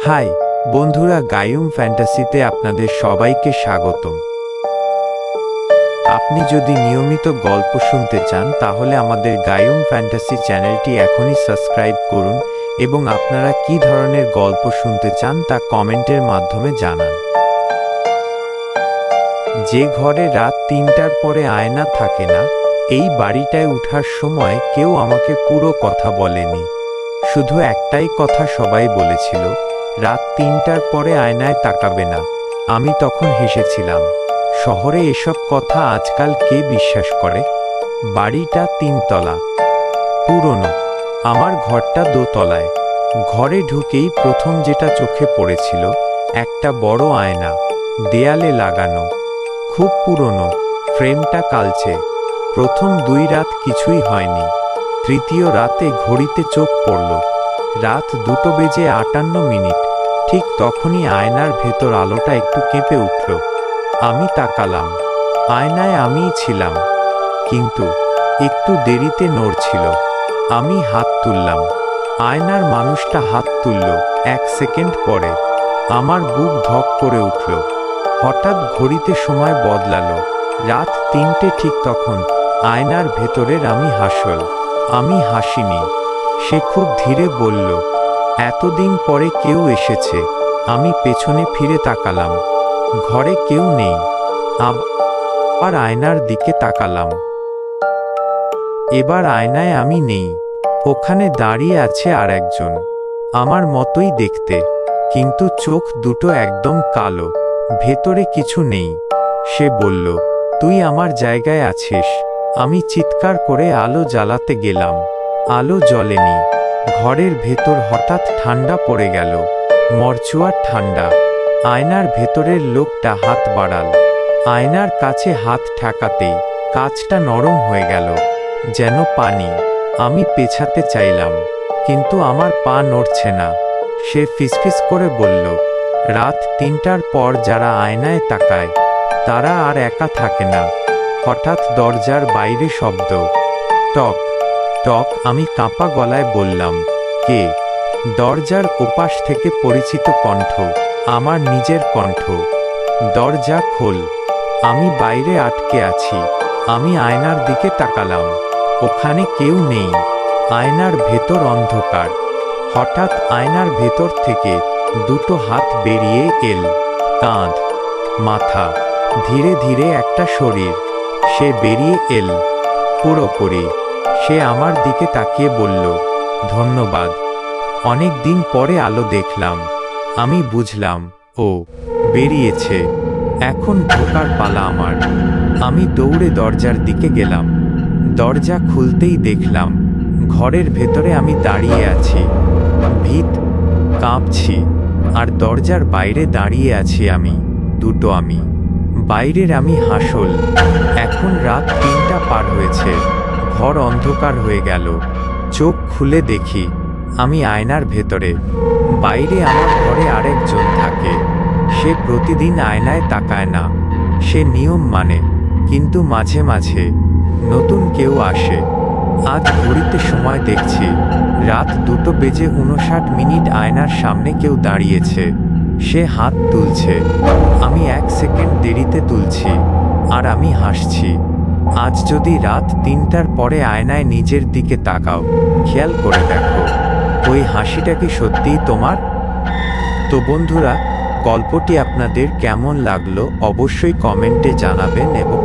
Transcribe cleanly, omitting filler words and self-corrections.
High বন্ধুরা, গায়ুম ফ্যান্টাসিতে আপনাদের সবাইকে স্বাগতম। আপনি যদি নিয়মিত গল্প শুনতে চান তাহলে আমাদের গায়ুম ফ্যান্টাসি চ্যানেলটি এখনই সাবস্ক্রাইব করুন এবং আপনারা কী ধরনের গল্প শুনতে চান তা কমেন্টের মাধ্যমে জানান। যে ঘরে রাত ৩টার পরে আয়না থাকে না, এই বাড়িটায় ওঠার সময় কেউ আমাকে পুরো কথা বলেনি। শুধু একটাই কথা সবাই বলেছিল, রাত ৩টার পরে আয়নায় তাকাবে না। আমি তখন হেসেছিলাম। শহরে এসব কথা আজকাল কে বিশ্বাস করে? বাড়িটা ৩তলা, পুরনো। আমার ঘরটা দোতলায়। ঘরে ঢুকেই প্রথম যেটা চোখে পড়েছিল, একটা বড় আয়না, দেয়ালে লাগানো, খুব পুরনো, ফ্রেমটা কালচে। প্রথম ২ রাত কিছুই হয়নি। তৃতীয় রাতে ঘড়িতে চোখ পড়ল, রাত 2:58। ঠিক তখনই আয়নার ভেতর আলোটা একটু কেঁপে উঠল। আমি তাকালাম। আয়নায় আমিই ছিলাম, কিন্তু একটু দেরিতে নড়ছিল। আমি হাত তুললাম। আয়নার মানুষটা হাত তুলল। ১ সেকেন্ড পরে আমার বুক ধক করে উঠল। হঠাৎ ঘড়িতে সময় বদলালো। রাত ৩টে। ঠিক তখন আয়নার ভেতরের আমি হাসল। আমি হাসিনি। সে খুব ধীরে বলল, এতদিন পরে কেউ এসেছে। আমি পেছনে ফিরে তাকালাম। ঘরে কেউ নেই। আবার আয়নার দিকে তাকালাম। এবার আয়নায় আমি নেই। ওখানে দাঁড়িয়ে আছে আর একজন, আমার মতোই দেখতে, কিন্তু চোখ দুটো একদম কালো, ভেতরে কিছু নেই। সে বলল, তুই আমার জায়গায় আছিস। আমি চিৎকার করে আলো জ্বালাতে গেলাম। আলো জ্বলেনি। ঘরের ভেতর হঠাৎ ঠান্ডা পড়ে গেল, মরচুয়ার ঠান্ডা। আয়নার ভেতরের লোকটা হাত বাড়াল। আয়নার কাছে হাত ঠেকাতেই কাঁচটা নরম হয়ে গেল, যেন পানি। আমি পেছাতে চাইলাম, কিন্তু আমার পা নড়ছে না। সে ফিসফিস করে বলল, রাত ৩টার পর যারা আয়নায় তাকায় তারা আর একা থাকে না। হঠাৎ দরজার বাইরে শব্দ, টক টক। আমি কাঁপা গলায় বললাম, কে? দরজার ওপাশ থেকে পরিচিত কণ্ঠ, আমার নিজের কণ্ঠ। দরজা খোল। আমি বাইরে আটকে আছি। আমি আয়নার দিকে তাকালাম। ওখানে কেউ নেই। আয়নার ভেতর অন্ধকার। হঠাৎ আয়নার ভেতর থেকে দুটো হাত বেরিয়ে এল, কাঁধ, মাথা, ধীরে ধীরে একটা শরীর। সে বেরিয়ে এল পুরোপুরি। সে আমার দিকে তাকিয়ে বলল, ধন্যবাদ। অনেক দিন পরে আলো দেখলাম। আমি বুঝলাম, ও বেরিয়েছে। এখন ঢোকার পালা আমার। আমি দৌড়ে দরজার দিকে গেলাম। দরজা খুলতেই দেখলাম ঘরের ভেতরে আমি দাঁড়িয়ে আছি, ভীত, কাঁপছি। আর দরজার বাইরে দাঁড়িয়ে আছি আমি, দুটো আমি। বাইরের আমি হাসল। এখন রাত ৩টা পার হয়েছে। ঘর অন্ধকার হয়ে গেল। চোখ খুলে দেখি আমি আয়নার ভেতরে। বাইরে আমার ঘরে আরেকজন থাকে। সে প্রতিদিন আয়নায় তাকায় না, সে নিয়ম মানে, কিন্তু মাঝে মাঝে নতুন কেউ আসে। আজ ঘড়িতে সময় দেখছি, রাত 2:59। আয়নার সামনে কেউ দাঁড়িয়েছে। সে হাত তুলছে। আমি ১ সেকেন্ড দেরিতে তুলছি, আর আমি হাসছি। আজ যদি রাত ৩টার পরে আয়নায় নিজের দিকে তাকাও, খেয়াল করে দেখো, ওই হাসিটা কি সত্যিই তোমার? তো বন্ধুরা, গল্পটি আপনাদের কেমন লাগলো অবশ্যই কমেন্টে জানাবেন এবং